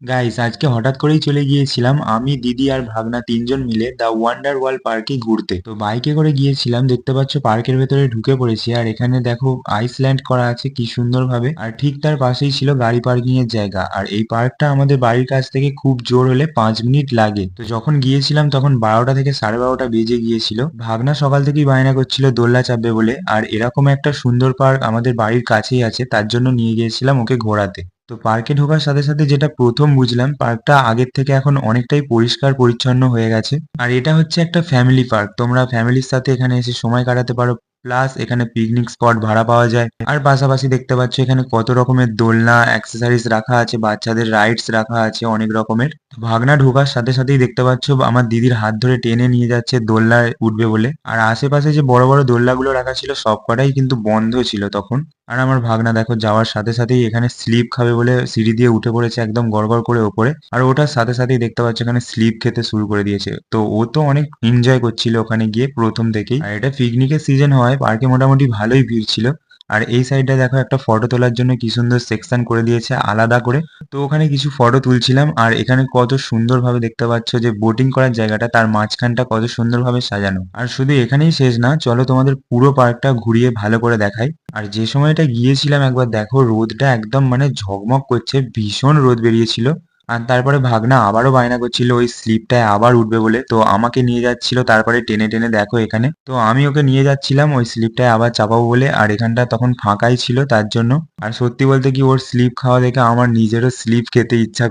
Guys আজকে হঠাৎ করেই চলে গিয়েছিলাম আমি, দিদি আর ভাগনা তিনজন মিলে দ্য ওয়ান্ডার ওয়ার্ল্ড পার্কে ঘুরতে। তো বাইকে করে গিয়েছিলাম, দেখতে পাচ্ছ পার্কের ভেতরে ঢুকে পড়েছি। আর এখানে দেখো আইসল্যান্ড করা আছে কি সুন্দরভাবে, আর ঠিক তার পাশেই ছিল গাড়ি পার্কিং এর জায়গা। আর এই পার্কটা আমাদের বাড়ির কাছ থেকে খুব জোর হলে 5 মিনিট লাগে। তো যখন গিয়েছিলাম তখন 12টা থেকে 12:30 বেজে গিয়েছিল। ভাগনা সকাল থেকেই বায়না করছিল দোলনা চাপবে বলে, আর এরকম একটা সুন্দর পার্ক আমাদের বাড়ির কাছেই আছে, তার জন্য নিয়ে গিয়েছিলাম ওকে ঘোরাতে। তো পার্কে ঢোকার সাথে সাথে যেটা প্রথম বুঝলাম, পার্কটা আগের থেকে এখন অনেকটাই পরিষ্কার পরিচ্ছন্ন হয়ে গেছে। আর এটা হচ্ছে একটা ফ্যামিলি পার্ক, তোমরা ফ্যামিলির সাথে এখানে এসে সময় কাটাতে পারো। প্লাস এখানে পিকনিক স্পট ভাড়া পাওয়া যায়। আর পাশাপাশি দেখতে পাচ্ছ এখানে কত রকমের দোলনা অ্যাক্সেসরিজ রাখা আছে, বাচ্চাদের রাইডস রাখা আছে অনেক রকমের। তো ভাগনা ঢোকার সাথে সাথেই দেখতে পাচ্ছ আমার দিদির হাত ধরে টেনে নিয়ে যাচ্ছে দোলনায় উঠবে বলে। আর আশেপাশে যে বড় বড় দোলনাগুলো রাখা ছিল সব কটাই কিন্তু বন্ধ ছিল তখন। আর আমার ভাগনা দেখো যাওয়ার সাথে সাথেই এখানে স্লিপ খাবে বলে সিঁড়ি দিয়ে উঠে পড়েছে একদম গড়গড় করে ওপরে। আর ওঠার সাথে সাথেই দেখতে পাচ্ছ এখানে স্লিপ খেতে শুরু করে দিয়েছে। তো ও তো অনেক এনজয় করছিল ওখানে গিয়ে প্রথম থেকেই। আর এটা পিকনিকের সিজন হয়, পার্কে মোটামুটি ভালোই ভিড় ছিল। আর এই সাইডটা দেখো একটা ফটো তোলার জন্য কি সুন্দর সেকশন করে দিয়েছে আলাদা করে। তো ওখানে কিছু ফটো তুলছিলাম। আর এখানে কত সুন্দরভাবে দেখতে পাচ্ছ যে বোটিং করার জায়গাটা, তার মাঝখানটা কত সুন্দরভাবে সাজানো। আর শুধু এখানেই শেষ না, চলো তোমাদের পুরো পার্কটা ঘুরিয়ে ভালো করে দেখাই। আর যে সময়টা গিয়েছিলাম একবার দেখো রোদটা একদম মানে ঝকমক করছে, ভীষণ রোদ বেরিয়েছিল। আর তারপরে ভাগনা আবারও বায়না করছিল ওই স্লিপটায় আবার উঠবে বলে, তো আমাকে নিয়ে যাচ্ছিল তারপরে টেনে টেনে দেখো এখানে। তো আমি ওকে নিয়ে যাচ্ছিলাম ওই স্লিপটায় আবার চাপাবো বলে, আর এখানটা তখন ফাঁকাই ছিল তার জন্য। আর সত্যি বলতে কি ওর স্লিপ খাওয়া দেখে আমার নিজেরও স্লিপ খেতে ইচ্ছা